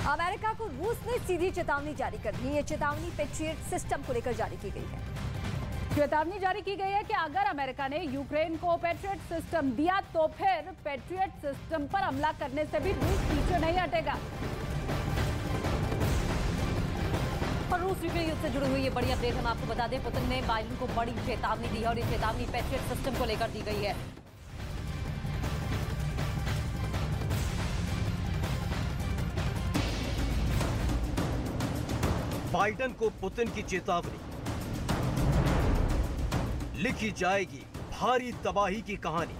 America को रूस ने सीधी चेतावनी जारी कर दी। ये चेतावनी पेट्रियट सिस्टम को लेकर जारी की गई है। चेतावनी जारी की गई है कि अगर अमेरिका ने यूक्रेन को पेट्रियट सिस्टम दिया तो फिर पेट्रियट सिस्टम पर हमला करने से भी रूस पीछे नहीं हटेगा। और रूस यूक्रेन युद्ध से जुड़ी हुई ये बड़ी अपडेट हम आपको बता दें, पुतिन ने बाइडेन को बड़ी चेतावनी दी है और ये चेतावनी पेट्रियट सिस्टम को लेकर दी गई है। बाइडेन को पुतिन की चेतावनी, लिखी जाएगी भारी तबाही की कहानी।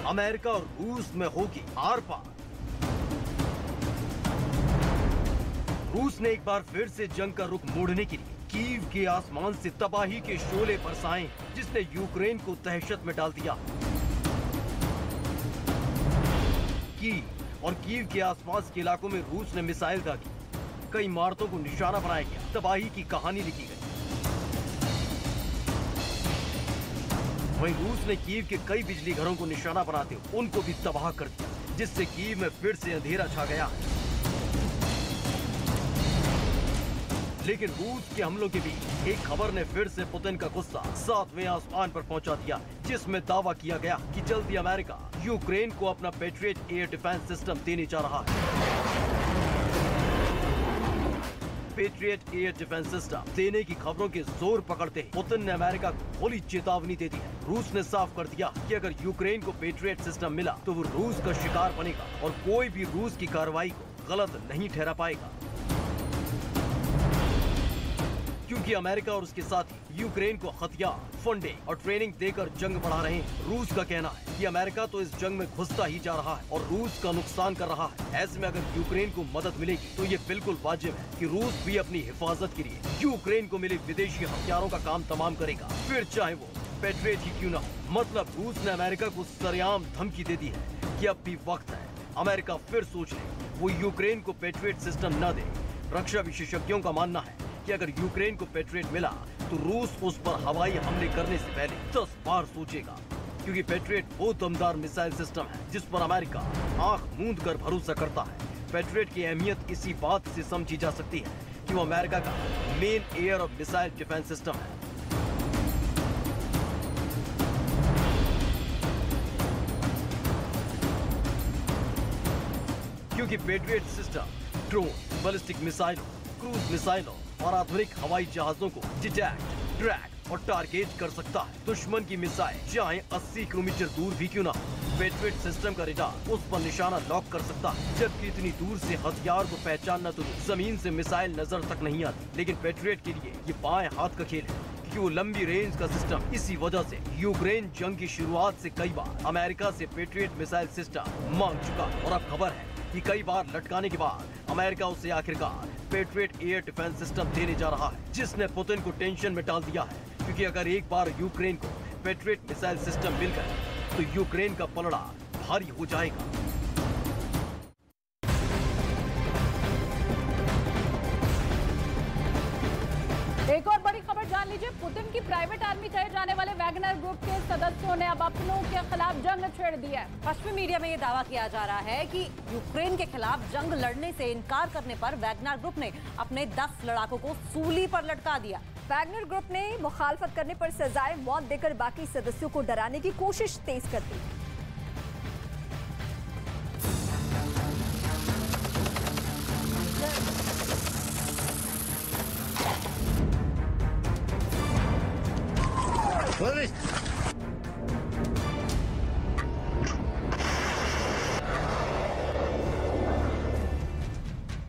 अमेरिका और रूस में होगी आर पार। रूस ने एक बार फिर से जंग का रुख मोड़ने के लिए कीव के आसमान से तबाही के शोले बरसाए, जिसने यूक्रेन को दहशत में डाल दिया। कीव और कीव के आसपास के इलाकों में रूस ने मिसाइल दागी, कई इमारतों को निशाना बनाया गया, तबाही की कहानी लिखी गई। वहीं रूस ने कीव के कई बिजली घरों को निशाना बनाते हुए उनको भी तबाह कर दिया, जिससे कीव में फिर से अंधेरा छा गया। लेकिन रूस के हमलों के बीच एक खबर ने फिर से पुतिन का गुस्सा 7वें आसमान पर पहुंचा दिया, जिसमें दावा किया गया कि जल्दी अमेरिका यूक्रेन को अपना पेट्रियट एयर डिफेंस सिस्टम देने जा रहा है। पेट्रियट एयर डिफेंस सिस्टम देने की खबरों के जोर पकड़ते ही पुतिन ने अमेरिका को खुली चेतावनी दे दी है। रूस ने साफ कर दिया कि अगर यूक्रेन को पेट्रियट सिस्टम मिला तो वो रूस का शिकार बनेगा और कोई भी रूस की कार्रवाई को गलत नहीं ठहरा पाएगा, क्योंकि अमेरिका और उसके साथी यूक्रेन को हथियार, फंडिंग और ट्रेनिंग देकर जंग बढ़ा रहे हैं। रूस का कहना है कि अमेरिका तो इस जंग में घुसता ही जा रहा है और रूस का नुकसान कर रहा है। ऐसे में अगर यूक्रेन को मदद मिलेगी तो ये बिल्कुल वाजिब है कि रूस भी अपनी हिफाजत के लिए यूक्रेन को मिले विदेशी हथियारों का काम तमाम करेगा, फिर चाहे वो पेट्रियट ही क्यों न हो। मतलब रूस ने अमेरिका को सरेआम धमकी दे दी है कि अब भी वक्त है, अमेरिका फिर सोच ले वो यूक्रेन को पेट्रियट सिस्टम न दे। रक्षा विशेषज्ञों का मानना है कि अगर यूक्रेन को पेट्रियट मिला तो रूस उस पर हवाई हमले करने से पहले 10 बार सोचेगा, क्योंकि पेट्रियट वो दमदार मिसाइल सिस्टम है जिस पर अमेरिका आंख मूंद कर भरोसा करता है। पेट्रियट की अहमियत इसी बात से समझी जा सकती है कि वो अमेरिका का मेन एयर और मिसाइल डिफेंस सिस्टम है। क्योंकि पेट्रियट सिस्टम ड्रोन, बैलिस्टिक मिसाइलों, क्रूज मिसाइलों और आधुनिक हवाई जहाजों को डिटेक्ट, ट्रैक और टारगेट कर सकता है। दुश्मन की मिसाइल चाहे 80 किलोमीटर दूर भी क्यों ना हो, पेट्रियट सिस्टम का रेडार उस पर निशाना लॉक कर सकता है। जबकि इतनी दूर से हथियार को पहचानना तो जमीन से मिसाइल नजर तक नहीं आती। लेकिन पेट्रियट के लिए ये बाएं हाथ का खेल है, क्योंकि वो लंबी रेंज का सिस्टम। इसी वजह से यूक्रेन जंग की शुरुआत से कई बार अमेरिका से पेट्रियट मिसाइल सिस्टम मांग चुका और अब खबर है कि कई बार लटकाने के बाद अमेरिका उसे आखिरकार पेट्रियट एयर डिफेंस सिस्टम देने जा रहा है, जिसने पुतिन को टेंशन में डाल दिया है। क्योंकि अगर एक बार यूक्रेन को पेट्रियट मिसाइल सिस्टम मिल गए तो यूक्रेन का पलड़ा भारी हो जाएगा। एक और बड़ी खबर जान लीजिए, पुतिन की प्राइवेट आर्मी कहे जाने वाले वैगनर ग्रुप के सदस्यों ने अब अपनों के खिलाफ जंग छेड़ दी है। पश्चिमी मीडिया में ये दावा किया जा रहा है कि यूक्रेन के खिलाफ जंग लड़ने से इनकार करने पर वैगनर ग्रुप ने अपने 10 लड़ाकों को सूली पर लटका दिया। वैगनर ग्रुप ने मुखालफत करने पर सजाए मौत देकर बाकी सदस्यों को डराने की कोशिश तेज कर दी।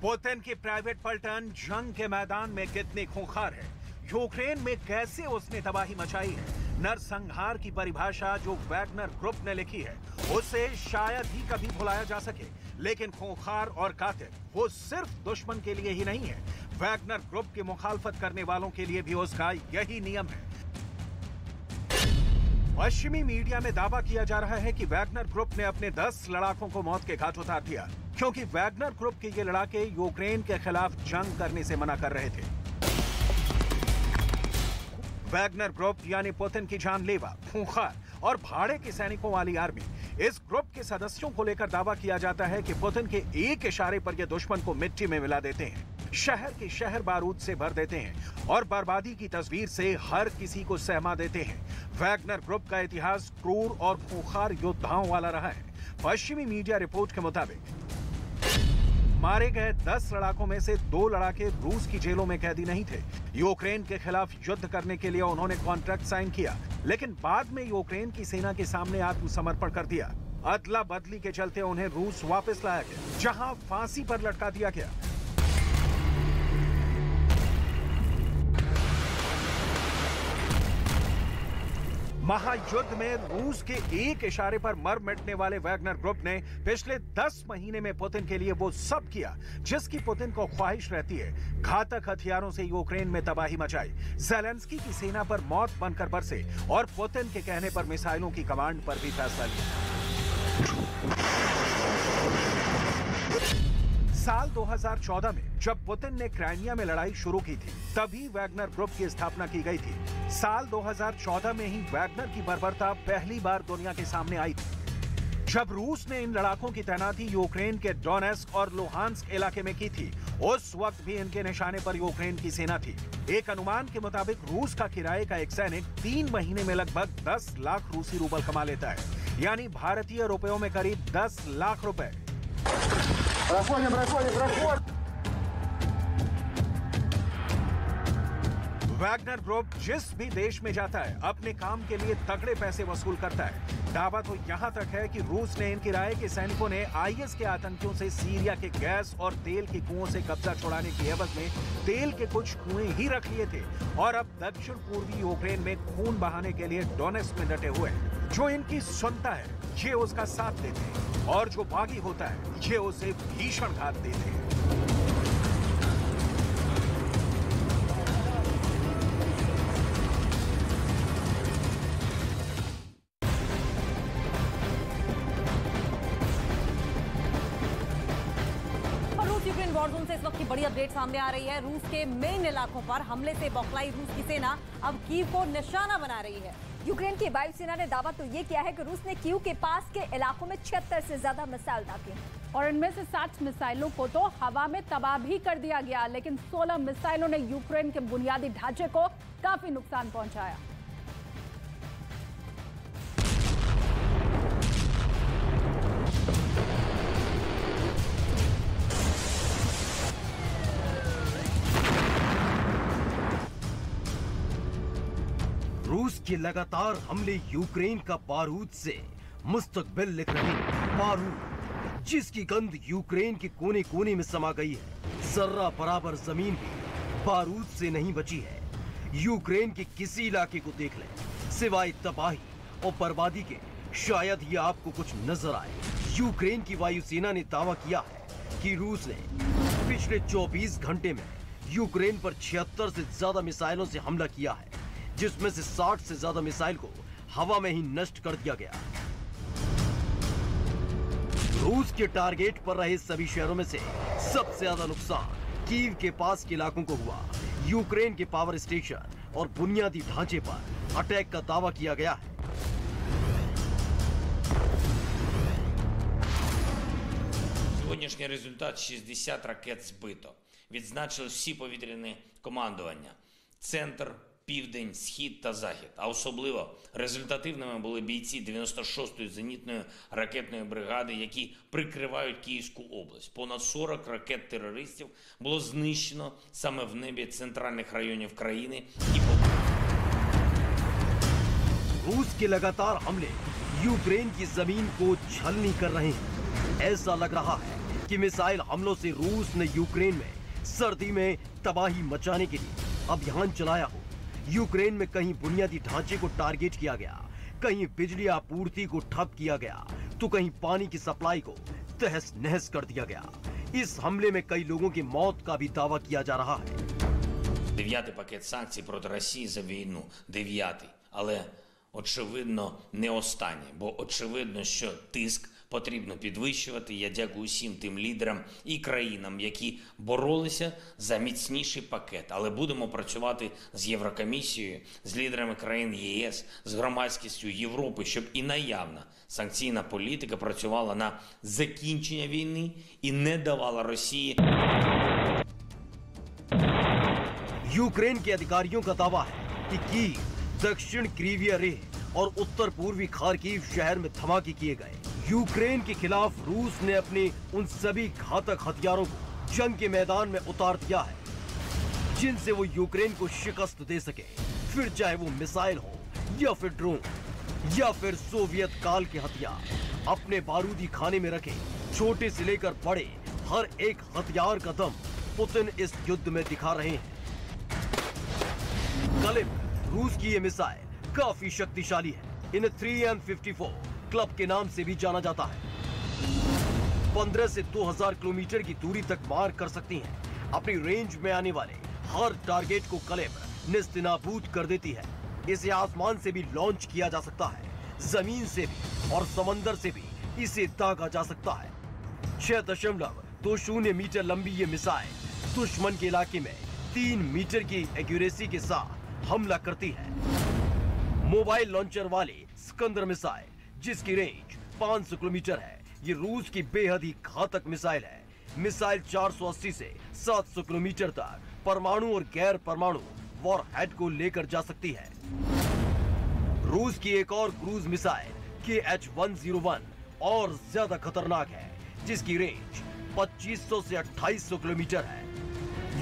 पुतिन की प्राइवेट पलटन जंग के मैदान में कितनी खूंखार है, यूक्रेन में कैसे उसने तबाही मचाई है। नरसंहार की परिभाषा जो वैगनर ग्रुप ने लिखी है उसे शायद ही कभी भुलाया जा सके, लेकिन खूंखार और कातिल वो सिर्फ दुश्मन के लिए ही नहीं है, वैगनर ग्रुप की मुखालफत करने वालों के लिए भी उसका यही नियम है। पश्चिमी मीडिया में दावा किया जा रहा है कि वैगनर ग्रुप ने अपने 10 लड़ाकों को मौत के घाट उतार दिया, क्योंकि वैगनर ग्रुप के ये लड़ाके यूक्रेन के खिलाफ जंग करने से मना कर रहे थे। वैगनर ग्रुप यानी पुतिन की जानलेवा, खूंखार और भाड़े के सैनिकों वाली आर्मी, इस ग्रुप के सदस्यों को लेकर दावा किया जाता है कि पुतिन के एक इशारे पर ये दुश्मन को मिट्टी में मिला देते हैं, शहर के शहर बारूद से भर देते हैं और बर्बादी की तस्वीर से हर किसी को सहमा देते हैं। वैगनर ग्रुप का इतिहास क्रूर और खूंखार योद्धाओं वाला रहा है। पश्चिमी मीडिया रिपोर्ट के मुताबिक मारे गए 10 लड़ाकों में से 2 लड़ाके रूस की जेलों में कैदी नहीं थे। यूक्रेन के खिलाफ युद्ध करने के लिए उन्होंने कॉन्ट्रैक्ट साइन किया, लेकिन बाद में यूक्रेन की सेना के सामने आत्मसमर्पण कर दिया। अदला बदली के चलते उन्हें रूस वापस लाया गया, जहां फांसी पर लटका दिया गया। महायुद्ध में रूस के एक इशारे पर मर मिटने वाले वैगनर ग्रुप ने पिछले 10 महीने में पुतिन के लिए वो सब किया जिसकी पुतिन को ख्वाहिश रहती है। घातक हथियारों से यूक्रेन में तबाही मचाई, ज़ेलेंस्की की सेना पर मौत बनकर बरसे और पुतिन के कहने पर मिसाइलों की कमांड पर भी फैसला लिया। साल 2014 में जब पुतिन ने क्राइमिया में लड़ाई शुरू की थी, तभी वैगनर ग्रुप की स्थापना की गई थी। साल 2014 में ही वैगनर की बर्बरता पहली बार दुनिया के सामने आई थी, जब रूस ने इन लड़ाकों की तैनाती यूक्रेन के डोनेस्क और लुहांस्क इलाके में की थी। उस वक्त भी इनके निशाने पर यूक्रेन की सेना थी। एक अनुमान के मुताबिक रूस का किराए का एक सैनिक 3 महीने में लगभग 10 लाख रूसी रूबल कमा लेता है, यानी भारतीय रुपयों में करीब 10 लाख रुपए। वैगनर ग्रुप जिस भी देश में जाता है अपने काम के लिए तगड़े पैसे वसूल करता है। दावा तो यहां तक है कि रूस ने इन किराए के सैनिकों ने आईएस के आतंकियों से सीरिया के गैस और तेल के कुओं से कब्जा छुड़ाने की एवज में तेल के कुछ कुएं ही रख लिए थे और अब दक्षिण पूर्वी यूक्रेन में खून बहाने के लिए डोनेस्क में डटे हुए हैं। जो इनकी सुनता है ये उसका साथ देते हैं और जो बागी होता है ये उसे भीषण घात देते हैं। वॉरजोन से इस वक्त की बड़ी अपडेट सामने आ रही है। रूस के मेन इलाकों पर हमले से बौखलाई रूस की सेना अब कीव को निशाना बना रही है। यूक्रेन की वायुसेना ने दावा तो ये किया है कि रूस ने कीव के पास के इलाकों में 76 से ज्यादा मिसाइल दागे और इनमें से 60 मिसाइलों को तो हवा में तबाह भी कर दिया गया, लेकिन 16 मिसाइलों ने यूक्रेन के बुनियादी ढांचे को काफी नुकसान पहुंचाया। रूस के लगातार हमले यूक्रेन का बारूद से मुस्तकबिल लिख रहे हैं। बारूद जिसकी गंध यूक्रेन के कोने कोने में समा गई है। जर्रा बराबर जमीन भी बारूद से नहीं बची है। यूक्रेन के किसी इलाके को देख लें, सिवाय तबाही और बर्बादी के शायद ही आपको कुछ नजर आए। यूक्रेन की वायुसेना ने दावा किया है कि रूस ने पिछले 24 घंटे में यूक्रेन पर 76 से ज्यादा मिसाइलों से हमला किया है, जिसमें से 60 से ज्यादा मिसाइल को हवा में ही नष्ट कर दिया गया। रूस के टारगेट पर रहे सभी शहरों में से सबसे ज्यादा नुकसान कीव के पास के इलाकों को हुआ। यूक्रेन के पावर स्टेशन और बुनियादी ढांचे पर अटैक का दावा किया गया है। Сьогоднішній результат: 60 ракет збито. Відзначили всі повітряні командування. Центр, південь, схід та захід. А особливо результативними були бійці 96-ї зенітної ракетної бригади, які прикривають Київську область. Понад 40 ракет терористів було знищено саме в небі центральних районів країни і रूस के लगातार हमले यूक्रेन की जमीन को छलनी कर रहे हैं। ऐसा लग रहा है कि मिसाइल हमलों से रूस ने यूक्रेन में सर्दी में तबाही मचाने के लिए अभियान चलाया हो। यूक्रेन में कहीं बुनियादी ढांचे को टारगेट किया गया, कहीं बिजली आपूर्ति को ठप किया गया, तो कहीं पानी की सप्लाई को तहस नहस कर दिया गया। इस हमले में कई लोगों की मौत का भी दावा किया जा रहा है। 9-й пакет санкцій проти Росії за війну. 9-й. Але очевидно не останній, бо очевидно, що тиск потрібно підвищувати. Я дякую всім тим лідерам і країнам, які боролися за міцніший пакет. Але будемо працювати з Єврокомісією, з лідерами країн ЄС, з громадськістю Європи, щоб і наявна санкційна політика працювала на закінчення війни і не давала Росії. यूक्रेन के अधिकारियों का दावा है कि कीव, दक्षिण क्रीविया रेह और उत्तर पूर्वी खार्किव शहर में धमाके किए गए। यूक्रेन के खिलाफ रूस ने अपने उन सभी घातक हथियारों को जंग के मैदान में उतार दिया है जिनसे वो यूक्रेन को शिकस्त दे सके, फिर चाहे वो मिसाइल हो या फिर ड्रोन या फिर सोवियत काल के हथियार। अपने बारूदी खाने में रखे छोटे से लेकर बड़े हर एक हथियार का दम पुतिन इस युद्ध में दिखा रहे हैं। कलिब्र, रूस की ये मिसाइल काफी शक्तिशाली है। इन्हें 3M54 क्लब के नाम से भी जाना जाता है। 15 से 2000 किलोमीटर की दूरी तक मार कर सकती हैं। अपनी रेंज में आने वाले हर टारगेट को कलिब्र निस्तेनाबूद कर देती है। इसे आसमान से भी लॉन्च किया जा सकता है, जमीन से भी और समंदर से भी इसे दागा जा सकता है। 6.20 मीटर लंबी ये मिसाइल दुश्मन के इलाके में 3 मीटर की एक्यूरेसी के साथ हमला करती है। मोबाइल लॉन्चर वाली सिकंदर मिसाइल, जिसकी रेंज 500 किलोमीटर है, ये रूस की बेहद ही घातक मिसाइल है। मिसाइल 480 से 700 किलोमीटर तक परमाणु और गैर परमाणु वॉरहेड को लेकर जा सकती है। रूस की एक और क्रूज मिसाइल KH-101 और ज्यादा खतरनाक है, जिसकी रेंज 2500 से 2800 किलोमीटर है।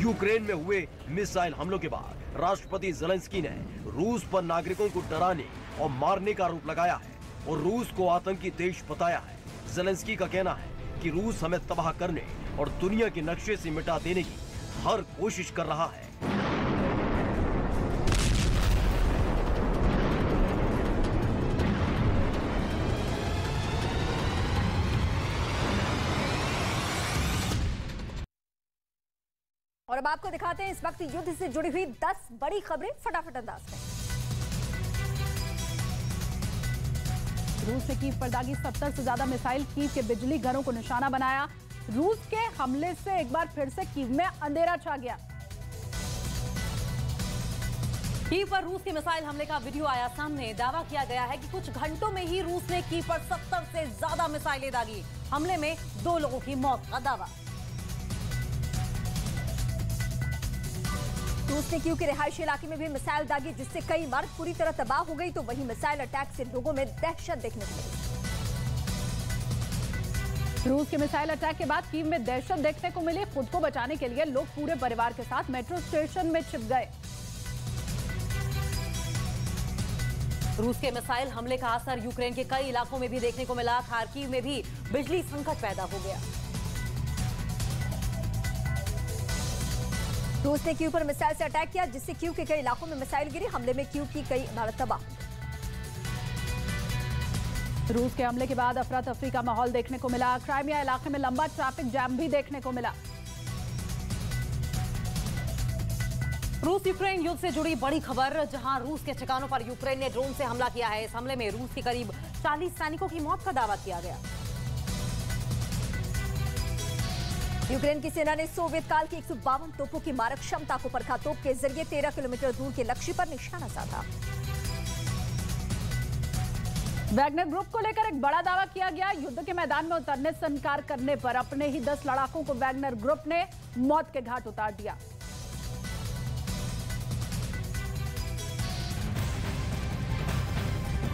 यूक्रेन में हुए मिसाइल हमलों के बाद राष्ट्रपति ज़ेलेंस्की ने रूस पर नागरिकों को डराने और मारने का आरोप लगाया है और रूस को आतंकी देश बताया है। ज़ेलेंस्की का कहना है कि रूस हमें तबाह करने और दुनिया के नक्शे से मिटा देने की हर कोशिश कर रहा है। और अब आपको दिखाते हैं इस वक्त युद्ध से जुड़ी हुई 10 बड़ी खबरें फटाफट अंदाज में। रूस ने कीव पर दागी 70 से ज्यादा मिसाइल, कीव के बिजली घरों को निशाना बनाया। रूस के हमले से एक बार फिर से कीव में अंधेरा छा गया। कीव पर रूस के मिसाइल हमले का वीडियो आया सामने। दावा किया गया है कि कुछ घंटों में ही रूस ने कीव पर 70 से ज्यादा मिसाइलें दागी। हमले में 2 लोगों की मौत का दावा। रूस ने कीव के रिहायशी इलाके में भी मिसाइल दागी, जिससे कई इमारत पूरी तरह तबाह हो गई। तो वहीं मिसाइल अटैक से लोगों में दहशत देखने को मिली। रूस के मिसाइल अटैक के बाद कीव में दहशत देखने को मिली। खुद को बचाने के लिए लोग पूरे परिवार के साथ मेट्रो स्टेशन में छिप गए। रूस के मिसाइल हमले का असर यूक्रेन के कई इलाकों में भी देखने को मिला। खार्किव में भी बिजली संकट पैदा हो गया। रूस ने कीव पर मिसाइल से अटैक किया, जिससे कीव के कई इलाकों में मिसाइल गिरी। हमले में कीव की कई इमारत तबाह। रूस के हमले के बाद अफरा तफरी का माहौल देखने को मिला। क्राइमिया इलाके में लंबा ट्रैफिक जैम भी देखने को मिला। रूस यूक्रेन युद्ध से जुड़ी बड़ी खबर, जहां रूस के ठिकानों पर यूक्रेन ने ड्रोन से हमला किया है। इस हमले में रूस के करीब 40 सैनिकों की मौत का दावा किया गया। यूक्रेन की सेना ने सोवियत काल की 152 तोपों की मारक क्षमता को परखा। तोप के जरिए 13 किलोमीटर दूर के लक्ष्य पर निशाना साधा। वैगनर ग्रुप को लेकर एक बड़ा दावा किया गया। युद्ध के मैदान में उतरने से इनकार करने पर अपने ही 10 लड़ाकों को वैगनर ग्रुप ने मौत के घाट उतार दिया।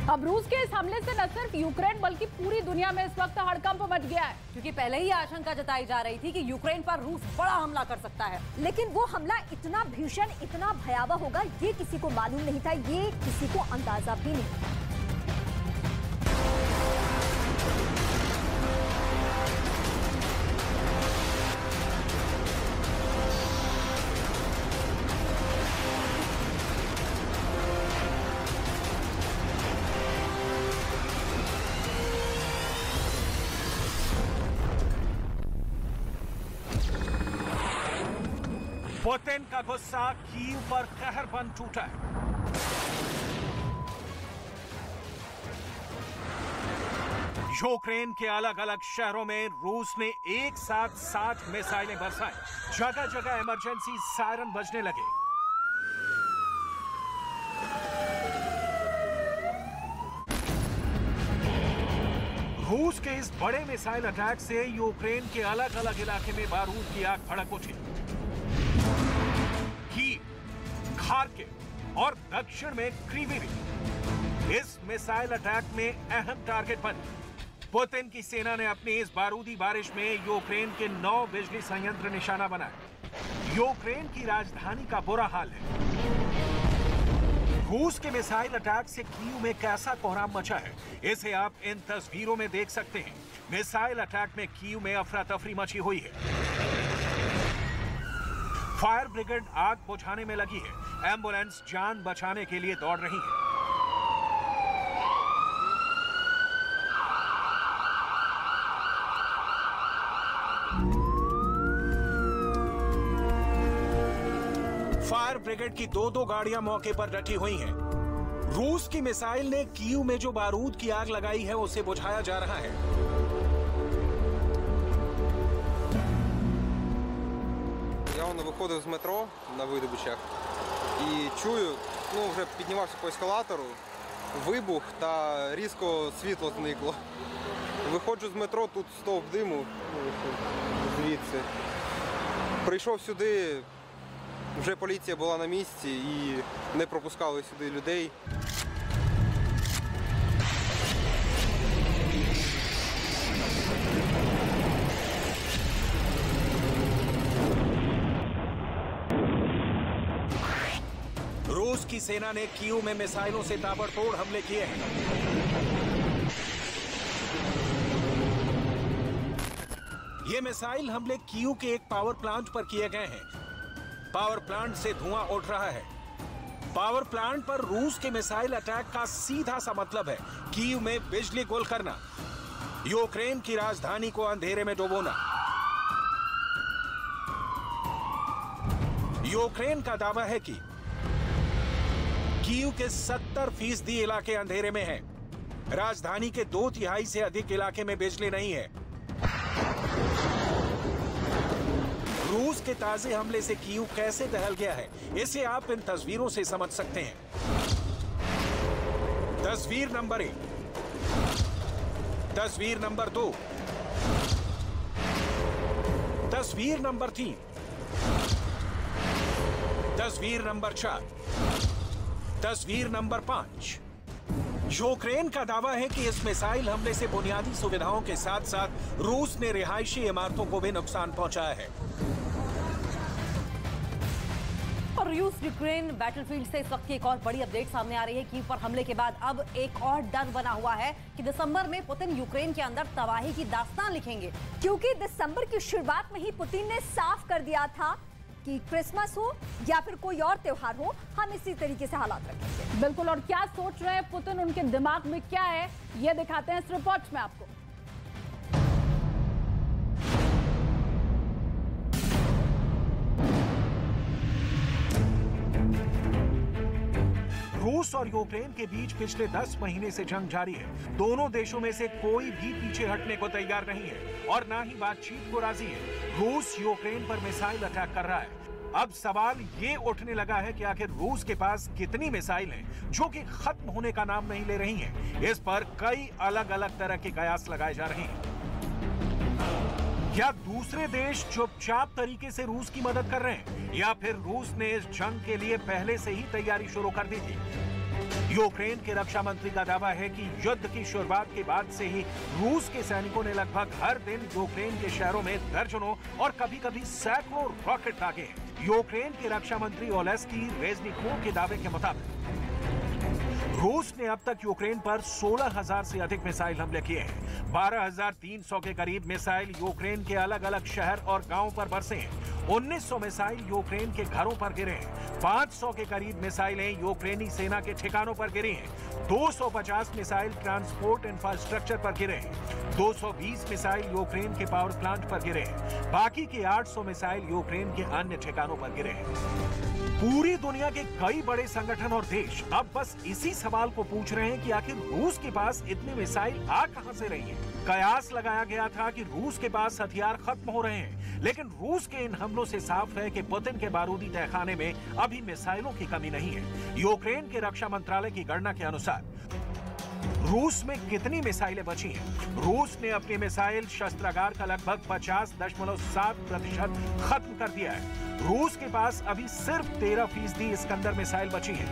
अब रूस के इस हमले से न सिर्फ यूक्रेन बल्कि पूरी दुनिया में इस वक्त हड़कंप मच गया है, क्योंकि पहले ही आशंका जताई जा रही थी कि यूक्रेन पर रूस बड़ा हमला कर सकता है। लेकिन वो हमला इतना भीषण, इतना भयावह होगा, ये किसी को मालूम नहीं था, ये किसी को अंदाजा भी नहीं था। पुतिन का गुस्सा कीव पर कहर बन टूटा है। यूक्रेन के अलग अलग शहरों में रूस ने एक साथ 60 मिसाइलें बरसाई। जगह जगह इमरजेंसी सायरन बजने लगे। रूस के इस बड़े मिसाइल अटैक से यूक्रेन के अलग अलग इलाके में बारूद की आग भड़क उठी। कीव, खार्किव और दक्षिण में क्रीविव इस मिसाइल अटैक में अहम टारगेट बने। पुतिन की सेना ने अपनी इस बारूदी बारिश में यूक्रेन के 9 बिजली संयंत्र निशाना बनाए। यूक्रेन की राजधानी का बुरा हाल है। रूस के मिसाइल अटैक से कीव में कैसा कोहराम मचा है, इसे आप इन तस्वीरों में देख सकते हैं। मिसाइल अटैक में कीव में अफरा तफरी मची हुई है। फायर ब्रिगेड आग बुझाने में लगी है। एम्बुलेंस जान बचाने के लिए दौड़ रही है। फायर ब्रिगेड की 2-2 गाड़ियां मौके पर डटी हुई हैं। रूस की मिसाइल ने कीव में जो बारूद की आग लगाई है उसे बुझाया जा रहा है। Я виходив з метро на видобичах і чую, вже піднімався по ескалатору, вибух та різко світло зникло. Виходжу з метро, тут стовп диму звідси. Прийшов сюди, вже поліція була на місці і не пропускали сюди людей. रूस की सेना ने कीव में मिसाइलों से ताबड़तोड़ हमले किए हैं। ये मिसाइल हमले कीव के एक पावर प्लांट पर किए गए हैं। पावर प्लांट से धुआं उठ रहा है। पावर प्लांट पर रूस के मिसाइल अटैक का सीधा सा मतलब है कीव में बिजली गुल करना, यूक्रेन की राजधानी को अंधेरे में डुबोना। यूक्रेन का दावा है कि कीव के 70% इलाके अंधेरे में हैं। राजधानी के 2/3 से अधिक इलाके में बिजली नहीं है। रूस के ताजे हमले से कीव कैसे दहल गया है, इसे आप इन तस्वीरों से समझ सकते हैं। तस्वीर नंबर 1, तस्वीर नंबर 2, तस्वीर नंबर 3, तस्वीर नंबर 4, तस्वीर नंबर 5। यूक्रेन का दावा है कि इस मिसाइल हमले से बुनियादी सुविधाओं के साथ साथ रूस ने रिहायशी इमारतों को भी नुकसान पहुंचाया है। और रूस यूक्रेन बैटलफील्ड से इस वक्त की एक और बड़ी अपडेट सामने आ रही है। कीव पर हमले के बाद अब एक और डर बना हुआ है कि दिसंबर में पुतिन यूक्रेन के अंदर तबाही की दास्तान लिखेंगे, क्योंकि दिसंबर की शुरुआत में ही पुतिन ने साफ कर दिया था कि क्रिसमस हो या फिर कोई और त्योहार हो, हम इसी तरीके से हालात रखेंगे। बिल्कुल, और क्या सोच रहे हैं पुतिन, उनके दिमाग में क्या है, ये दिखाते हैं इस रिपोर्ट में आपको। रूस और यूक्रेन के बीच पिछले 10 महीने से जंग जारी है। दोनों देशों में से कोई भी पीछे हटने को तैयार नहीं है और ना ही बातचीत को राजी है। रूस यूक्रेन पर मिसाइल अटैक कर रहा है। अब सवाल ये उठने लगा है कि आखिर रूस के पास कितनी मिसाइल हैं जो कि खत्म होने का नाम नहीं ले रही हैं। इस पर कई अलग अलग तरह के कयास लगाए जा रहे हैं। क्या दूसरे देश चुपचाप तरीके से रूस की मदद कर रहे हैं या फिर रूस ने इस जंग के लिए पहले से ही तैयारी शुरू कर दी थी? यूक्रेन के रक्षा मंत्री का दावा है कि युद्ध की शुरुआत के बाद से ही रूस के सैनिकों ने लगभग हर दिन यूक्रेन के शहरों में दर्जनों और कभी-कभी सैकड़ों रॉकेट दागे हैं। यूक्रेन के रक्षा मंत्री ओलेस्की रेजनिकोव के दावे के मुताबिक रूस ने अब तक यूक्रेन पर 16,000 से अधिक मिसाइल हमले किए हैं। 12,300 के करीब मिसाइल यूक्रेन के अलग अलग शहर और गांवों पर बरसे हैं। 1900 मिसाइल यूक्रेन के घरों पर गिरे हैं। 500 के करीब मिसाइलें यूक्रेनी सेना के ठिकानों पर गिरी हैं। 250 मिसाइल ट्रांसपोर्ट इंफ्रास्ट्रक्चर पर गिरे हैं। 220 मिसाइल यूक्रेन के पावर प्लांट पर गिरे हैं। बाकी के 800 मिसाइल यूक्रेन के अन्य ठिकानों पर गिरे हैं। पूरी दुनिया के कई बड़े संगठन और देश अब बस इसी सवाल सवाल को पूछ रहे हैं कि आखिर रूस के पास इतनी मिसाइल आ कहां से रही हैं? कयास लगाया गया था कि रूस के पास हथियार खत्म हो रहे हैं, लेकिन रूस के इन हमलों से साफ है कि पुतिन के बारूदी तहखाने में अभी मिसाइलों की कमी नहीं है। यूक्रेन के रक्षा मंत्रालय की गणना के अनुसार रूस में कितनी मिसाइलें बची हैं? रूस ने अपनी मिसाइल शस्त्रागार का लगभग 50.7% खत्म कर दिया है। रूस के पास अभी सिर्फ 13% इस्कंदर मिसाइल बची है।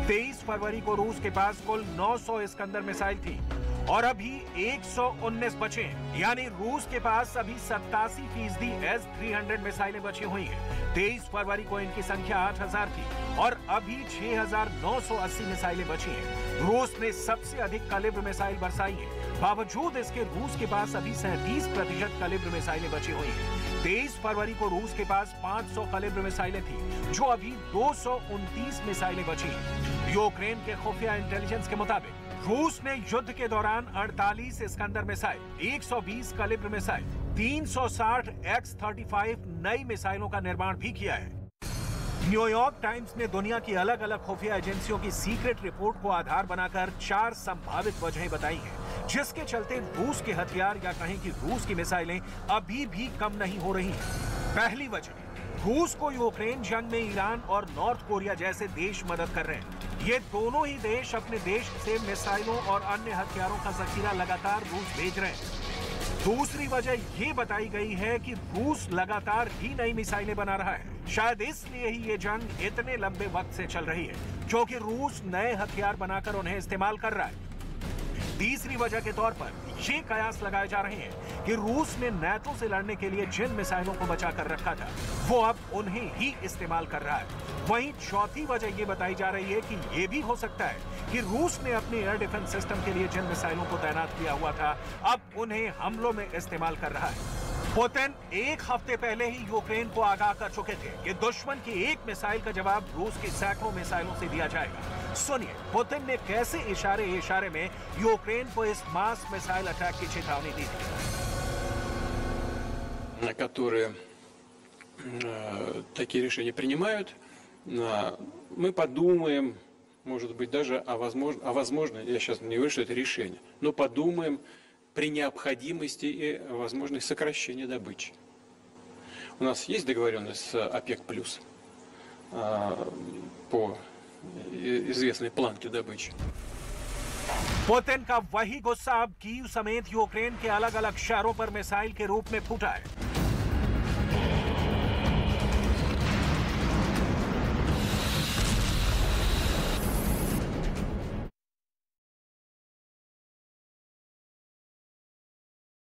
23 फरवरी को रूस के पास कुल 900 इस्कंदर मिसाइल थी और अभी 119 बचे हैं, यानी रूस के पास अभी 87% S-300 मिसाइलें बची हुई हैं। 23 फरवरी को इनकी संख्या 8000 थी और अभी 6980 मिसाइलें बची हैं। रूस ने सबसे अधिक कैलिबर मिसाइल बरसाई है। बावजूद इसके रूस के पास अभी 37% कैलिबर मिसाइलें बची हुई हैं। 23 फरवरी को रूस के पास 500 कैलिबर मिसाइलें थी, जो अभी 229 मिसाइलें बची हैं। यूक्रेन के खुफिया इंटेलिजेंस के मुताबिक रूस ने युद्ध के दौरान 48 Iskander missile, 120 calibre missile, 360 X-35 नई मिसाइलों का निर्माण भी किया है। न्यूयॉर्क टाइम्स ने दुनिया की अलग अलग खुफिया एजेंसियों की सीक्रेट रिपोर्ट को आधार बनाकर 4 संभावित वजहें बताई हैं, जिसके चलते रूस के हथियार या कहें कि रूस की मिसाइलें अभी भी कम नहीं हो रही हैं। पहली वजह, रूस को यूक्रेन जंग में ईरान और नॉर्थ कोरिया जैसे देश मदद कर रहे हैं। ये दोनों ही देश अपने देश से मिसाइलों और अन्य हथियारों का जखीरा लगातार रूस भेज रहे हैं। दूसरी वजह ये बताई गई है कि रूस लगातार ही नई मिसाइलें बना रहा है। शायद इसलिए ही ये जंग इतने लंबे वक्त से चल रही है, क्योंकि रूस नए हथियार बनाकर उन्हें इस्तेमाल कर रहा है। तीसरी वजह के तौर पर ये कयास लगाए जा रहे हैं कि रूस ने नाटो से लड़ने के लिए जिन मिसाइलों को बचा कर रखा था, वो अब उन्हें ही इस्तेमाल कर रहा है। वहीं चौथी वजह ये बताई जा रही है कि ये भी हो सकता है कि रूस ने अपने एयर डिफेंस सिस्टम के लिए जिन मिसाइलों को तैनात किया हुआ था, अब उन्हें हमलों में इस्तेमाल कर रहा है। पुतिन एक हफ्ते पहले ही यूक्रेन को आगाह कर चुके थे कि दुश्मन की एक मिसाइल का जवाब रूस की सैकड़ों मिसाइलों से दिया जाएगा। सुनिए पुतिन ने कैसे इशारे में यूक्रेन को इस मास मिसाइल अटैक की चेतावनी दी थी। которые такие решения принимают, мы подумаем, может быть, даже о возможно, я сейчас не говорю, что это решение, но подумаем при необходимости и возможности сокращения добычи. У нас есть договоренность с ОПЕК+, по известной планке добычи. पुतिन का वही गुस्सा अब कीव समेत यूक्रेन के अलग अलग शहरों पर मिसाइल के रूप में फूटा है।